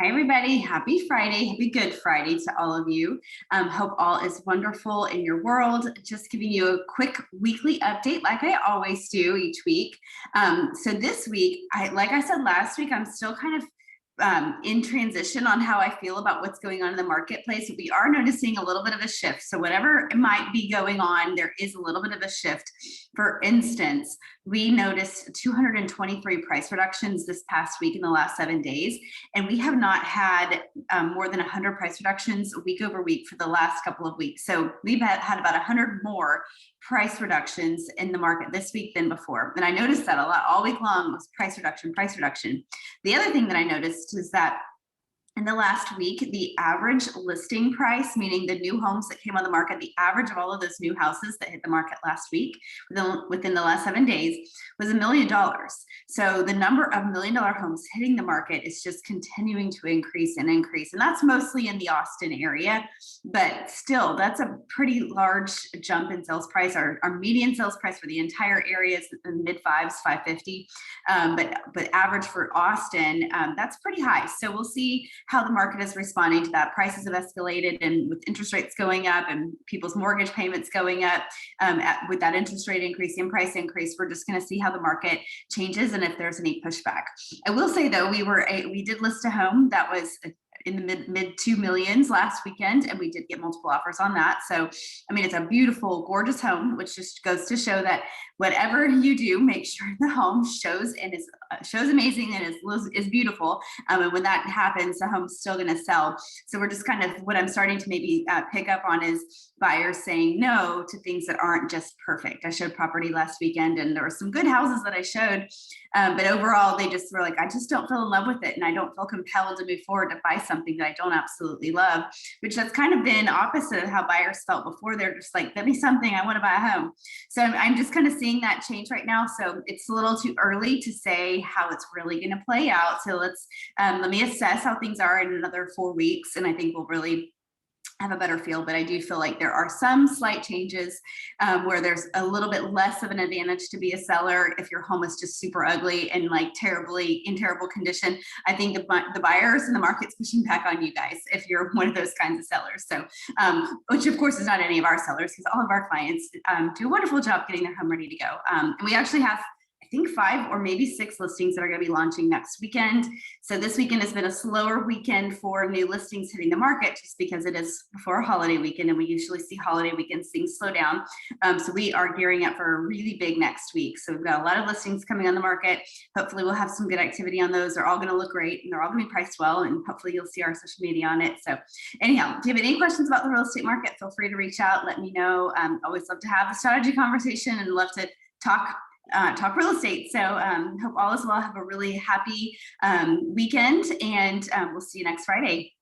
Hi, everybody. Happy Friday. Happy Good Friday to all of you. Hope all is wonderful in your world. Just giving you a quick weekly update like I always do each week. So this week, like I said last week, I'm still kind of in transition on how I feel about what's going on in the marketplace. We are noticing a little bit of a shift. So whatever might be going on, there is a little bit of a shift. For instance, we noticed 223 price reductions this past week in the last 7 days. And we have not had more than 100 price reductions week over week for the last couple of weeks. So we've had about 100 more price reductions in the market this week than before. And I noticed that a lot all week long was price reduction, price reduction. The other thing that I noticed is that in the last week, the average listing price, meaning the new homes that came on the market, the average of all of those new houses that hit the market last week within the last 7 days was $1 million. So the number of $1 million homes hitting the market is just continuing to increase and increase. And that's mostly in the Austin area, but still that's a pretty large jump in sales price. Our median sales price for the entire area is in the mid fives, 550. But average for Austin, that's pretty high. So we'll see how the market is responding to that. Prices have escalated, and with interest rates going up and people's mortgage payments going up, with that interest rate increase and price increase, we're just going to see how the market changes and if there's any pushback. I will say though, we did list a home that was in the mid 2 millions last weekend, and we did get multiple offers on that. So, I mean, it's a beautiful, gorgeous home, which just goes to show that whatever you do, make sure the home shows amazing and is beautiful. And when that happens, the home's still going to sell. So we're just kind of what I'm starting to maybe pick up on is buyers saying no to things that aren't just perfect. I showed property last weekend, and there were some good houses that I showed, but overall, they just were like, I just don't feel in love with it, and I don't feel compelled to move forward to buy something that I don't absolutely love, which has kind of been opposite of how buyers felt before. They're just like, give me something, I want to buy a home. So I'm just kind of seeing that change right now. So it's a little too early to say how it's really going to play out. So let me assess how things are in another 4 weeks, and I think we'll really have a better feel. But I do feel like there are some slight changes where there's a little bit less of an advantage to be a seller if your home is just super ugly and like in terrible condition. I think the buyers and the market's pushing back on you guys if you're one of those kinds of sellers. So, which of course is not any of our sellers, because all of our clients do a wonderful job getting their home ready to go. And we actually have, I think, 5 or maybe 6 listings that are going to be launching next weekend. So this weekend has been a slower weekend for new listings hitting the market, just because it is before a holiday weekend, and we usually see holiday weekends things slow down. So we are gearing up for a really big next week. So we've got a lot of listings coming on the market. Hopefully we'll have some good activity on those. They're all going to look great, and they're all going to be priced well, and hopefully you'll see our social media on it. So anyhow, if you have any questions about the real estate market, feel free to reach out. Let me know. Always love to have a strategy conversation and love to talk real estate. So hope all is well. Have a really happy weekend, and we'll see you next Friday.